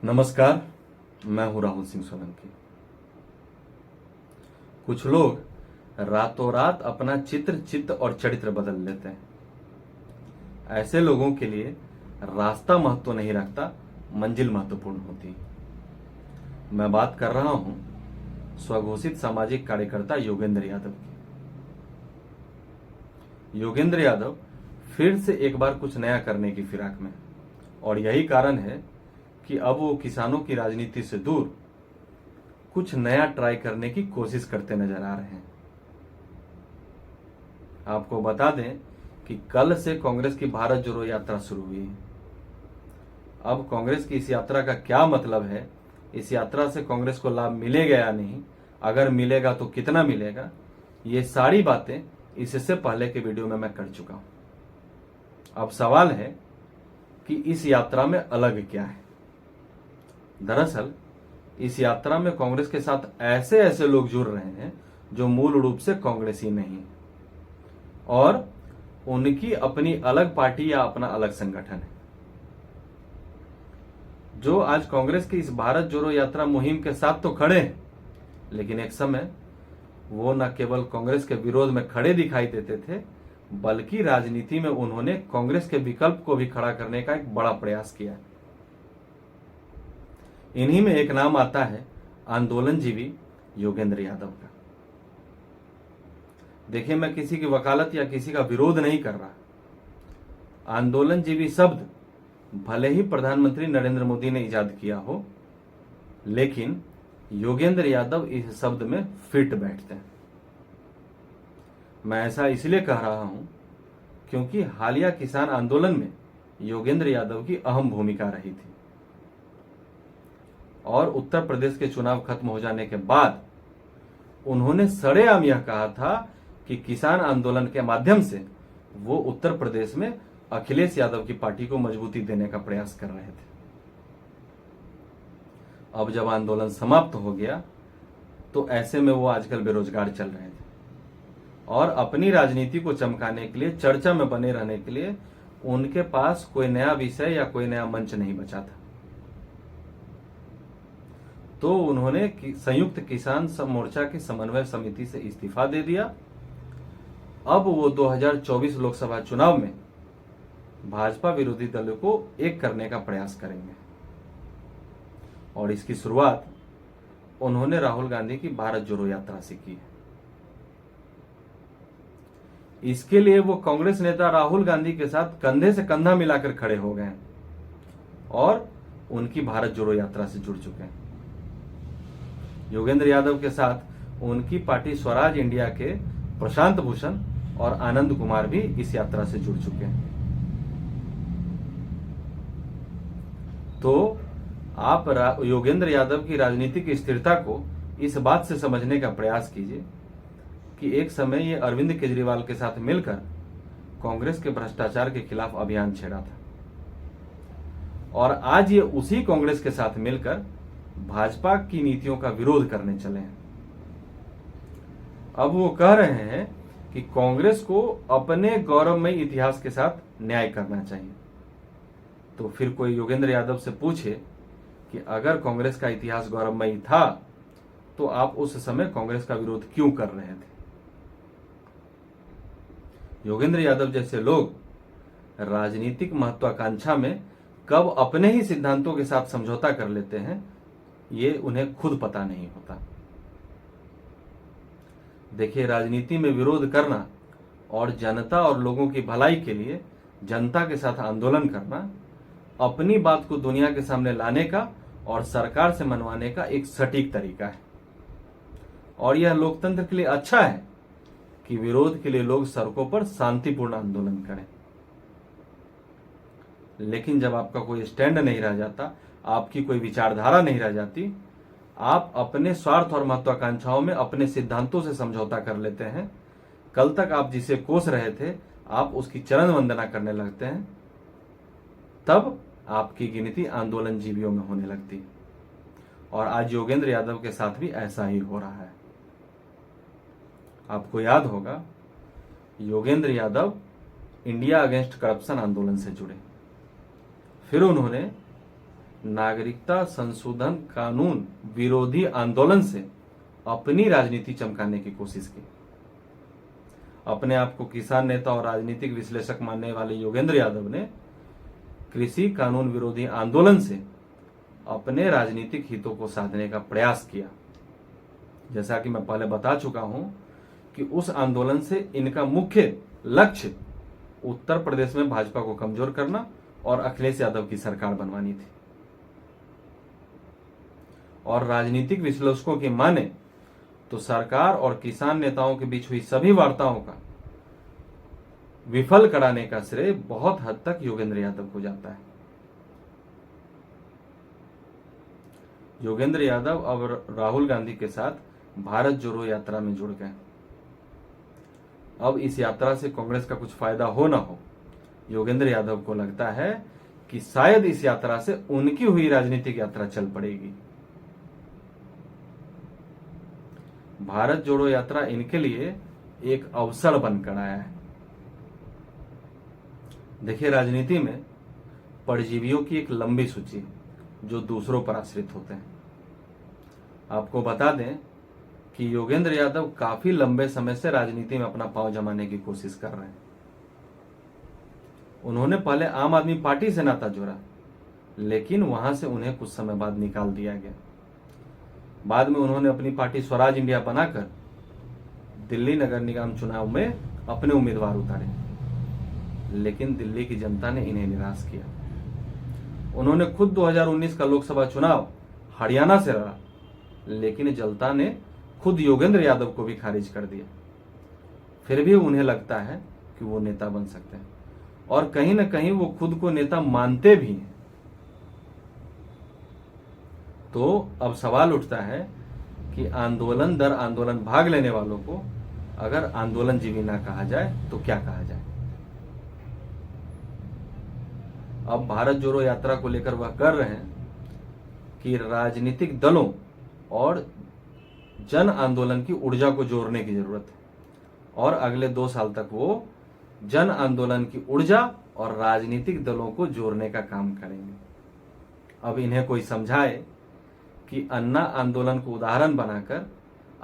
नमस्कार, मैं हूं राहुल सिंह सोलंकी। कुछ लोग रातों रात अपना चित्त और चरित्र बदल लेते हैं। ऐसे लोगों के लिए रास्ता महत्व नहीं रखता, मंजिल महत्वपूर्ण होती है। मैं बात कर रहा हूं स्वघोषित सामाजिक कार्यकर्ता योगेंद्र यादव की। योगेंद्र यादव फिर से एक बार कुछ नया करने की फिराक में, और यही कारण है कि अब वो किसानों की राजनीति से दूर कुछ नया ट्राई करने की कोशिश करते नजर आ रहे हैं। आपको बता दें कि कल से कांग्रेस की भारत जोड़ो यात्रा शुरू हुई है। अब कांग्रेस की इस यात्रा का क्या मतलब है, इस यात्रा से कांग्रेस को लाभ मिलेगा या नहीं, अगर मिलेगा तो कितना मिलेगा, ये सारी बातें इससे पहले के वीडियो में मैं कर चुका हूं। अब सवाल है कि इस यात्रा में अलग क्या है। दरअसल इस यात्रा में कांग्रेस के साथ ऐसे ऐसे लोग जुड़ रहे हैं जो मूल रूप से कांग्रेसी नहीं, और उनकी अपनी अलग पार्टी या अपना अलग संगठन है, जो आज कांग्रेस की इस भारत जोड़ो यात्रा मुहिम के साथ तो खड़े हैं, लेकिन एक समय वो न केवल कांग्रेस के विरोध में खड़े दिखाई देते थे, बल्कि राजनीति में उन्होंने कांग्रेस के विकल्प को भी खड़ा करने का एक बड़ा प्रयास किया। इन्हीं में एक नाम आता है आंदोलनजीवी योगेंद्र यादव का। देखिए, मैं किसी की वकालत या किसी का विरोध नहीं कर रहा। आंदोलनजीवी शब्द भले ही प्रधानमंत्री नरेंद्र मोदी ने इजाद किया हो, लेकिन योगेंद्र यादव इस शब्द में फिट बैठते हैं। मैं ऐसा इसलिए कह रहा हूं क्योंकि हालिया किसान आंदोलन में योगेंद्र यादव की अहम भूमिका रही थी, और उत्तर प्रदेश के चुनाव खत्म हो जाने के बाद उन्होंने सरेआम यह कहा था कि किसान आंदोलन के माध्यम से वो उत्तर प्रदेश में अखिलेश यादव की पार्टी को मजबूती देने का प्रयास कर रहे थे। अब जब आंदोलन समाप्त हो गया तो ऐसे में वो आजकल बेरोजगार चल रहे थे, और अपनी राजनीति को चमकाने के लिए, चर्चा में बने रहने के लिए उनके पास कोई नया विषय या कोई नया मंच नहीं बचा था। तो उन्होंने संयुक्त किसान मोर्चा की समन्वय समिति से इस्तीफा दे दिया। अब वो 2024 लोकसभा चुनाव में भाजपा विरोधी दलों को एक करने का प्रयास करेंगे, और इसकी शुरुआत उन्होंने राहुल गांधी की भारत जोड़ो यात्रा से की है। इसके लिए वो कांग्रेस नेता राहुल गांधी के साथ कंधे से कंधा मिलाकर खड़े हो गए और उनकी भारत जोड़ो यात्रा से जुड़ चुके हैं। योगेंद्र यादव के साथ उनकी पार्टी स्वराज इंडिया के प्रशांत भूषण और आनंद कुमार भी इस यात्रा से जुड़ चुके हैं। तो आप योगेंद्र यादव की राजनीतिक स्थिरता को इस बात से समझने का प्रयास कीजिए कि एक समय ये अरविंद केजरीवाल के साथ मिलकर कांग्रेस के भ्रष्टाचार के खिलाफ अभियान छेड़ा था, और आज ये उसी कांग्रेस के साथ मिलकर भाजपा की नीतियों का विरोध करने चले हैं। अब वो कह रहे हैं कि कांग्रेस को अपने गौरवमय इतिहास के साथ न्याय करना चाहिए। तो फिर कोई योगेंद्र यादव से पूछे कि अगर कांग्रेस का इतिहास गौरवमयी था तो आप उस समय कांग्रेस का विरोध क्यों कर रहे थे। योगेंद्र यादव जैसे लोग राजनीतिक महत्वाकांक्षा में कब अपने ही सिद्धांतों के साथ समझौता कर लेते हैं, ये उन्हें खुद पता नहीं होता। देखिए, राजनीति में विरोध करना और जनता और लोगों की भलाई के लिए जनता के साथ आंदोलन करना अपनी बात को दुनिया के सामने लाने का और सरकार से मनवाने का एक सटीक तरीका है, और यह लोकतंत्र के लिए अच्छा है कि विरोध के लिए लोग सड़कों पर शांतिपूर्ण आंदोलन करें। लेकिन जब आपका कोई स्टैंड नहीं रह जाता, आपकी कोई विचारधारा नहीं रह जाती, आप अपने स्वार्थ और महत्वाकांक्षाओं में अपने सिद्धांतों से समझौता कर लेते हैं, कल तक आप जिसे कोस रहे थे आप उसकी चरण वंदना करने लगते हैं, तब आपकी गिनती आंदोलन जीवियों में होने लगती। और आज योगेंद्र यादव के साथ भी ऐसा ही हो रहा है। आपको याद होगा, Yogendra Yadav India against corruption आंदोलन से जुड़े, फिर उन्होंने नागरिकता संशोधन कानून विरोधी आंदोलन से अपनी राजनीति चमकाने की कोशिश की। अपने आप को किसान नेता और राजनीतिक विश्लेषक मानने वाले योगेंद्र यादव ने कृषि कानून विरोधी आंदोलन से अपने राजनीतिक हितों को साधने का प्रयास किया। जैसा कि मैं पहले बता चुका हूं कि उस आंदोलन से इनका मुख्य लक्ष्य उत्तर प्रदेश में भाजपा को कमजोर करना और अखिलेश यादव की सरकार बनवानी थी। और राजनीतिक विश्लेषकों की माने तो सरकार और किसान नेताओं के बीच हुई सभी वार्ताओं का विफल कराने का श्रेय बहुत हद तक योगेंद्र यादव को जाता है। योगेंद्र यादव अब राहुल गांधी के साथ भारत जोड़ो यात्रा में जुड़ गए। अब इस यात्रा से कांग्रेस का कुछ फायदा हो ना हो, योगेंद्र यादव को लगता है कि शायद इस यात्रा से उनकी हुई राजनीतिक यात्रा चल पड़ेगी। भारत जोड़ो यात्रा इनके लिए एक अवसर बनकर आया है। देखिए, राजनीति में परजीवियों की एक लंबी सूची है जो दूसरों पर आश्रित होते हैं। आपको बता दें कि योगेंद्र यादव काफी लंबे समय से राजनीति में अपना पांव जमाने की कोशिश कर रहे हैं। उन्होंने पहले आम आदमी पार्टी से नाता जोड़ा, लेकिन वहां से उन्हें कुछ समय बाद निकाल दिया गया। बाद में उन्होंने अपनी पार्टी स्वराज इंडिया बनाकर दिल्ली नगर निगम चुनाव में अपने उम्मीदवार उतारे, लेकिन दिल्ली की जनता ने इन्हें निराश किया। उन्होंने खुद 2019 का लोकसभा चुनाव हरियाणा से लड़ा, लेकिन जनता ने खुद योगेंद्र यादव को भी खारिज कर दिया। फिर भी उन्हें लगता है कि वो नेता बन सकते हैं और कहीं ना कहीं वो खुद को नेता मानते भी हैं। तो अब सवाल उठता है कि आंदोलन दर आंदोलन भाग लेने वालों को अगर आंदोलन जीवी ना कहा जाए तो क्या कहा जाए। अब भारत जोड़ो यात्रा को लेकर वह कर रहे हैं कि राजनीतिक दलों और जन आंदोलन की ऊर्जा को जोड़ने की जरूरत है और अगले 2 साल तक वो जन आंदोलन की ऊर्जा और राजनीतिक दलों को जोड़ने का काम करेंगे। अब इन्हें कोई समझाए कि अन्ना आंदोलन को उदाहरण बनाकर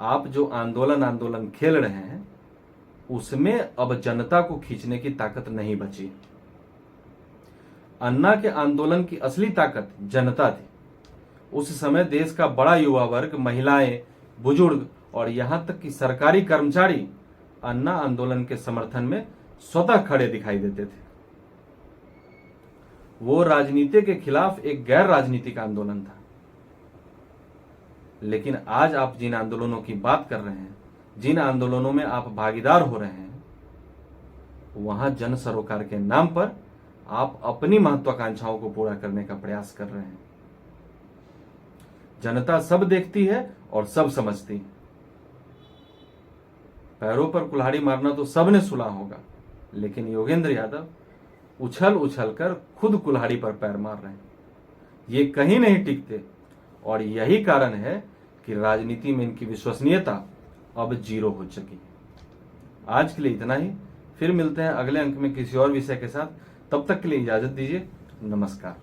आप जो आंदोलन खेल रहे हैं उसमें अब जनता को खींचने की ताकत नहीं बची। अन्ना के आंदोलन की असली ताकत जनता थी। उस समय देश का बड़ा युवा वर्ग, महिलाएं, बुजुर्ग और यहां तक कि सरकारी कर्मचारी अन्ना आंदोलन के समर्थन में स्वतः खड़े दिखाई देते थे। वो राजनीति के खिलाफ एक गैर राजनीतिक आंदोलन था। लेकिन आज आप जिन आंदोलनों की बात कर रहे हैं, जिन आंदोलनों में आप भागीदार हो रहे हैं, वहां जन सरोकार के नाम पर आप अपनी महत्वाकांक्षाओं को पूरा करने का प्रयास कर रहे हैं। जनता सब देखती है और सब समझती है। पैरों पर कुल्हाड़ी मारना तो सबने सुना होगा, लेकिन योगेंद्र यादव उछल उछल कर खुद कुल्हाड़ी पर पैर मार रहे हैं। ये कहीं नहीं टिकते और यही कारण है कि राजनीति में इनकी विश्वसनीयता अब 0 हो चुकी है। आज के लिए इतना ही। फिर मिलते हैं अगले अंक में किसी और विषय के साथ। तब तक के लिए इजाजत दीजिए। नमस्कार।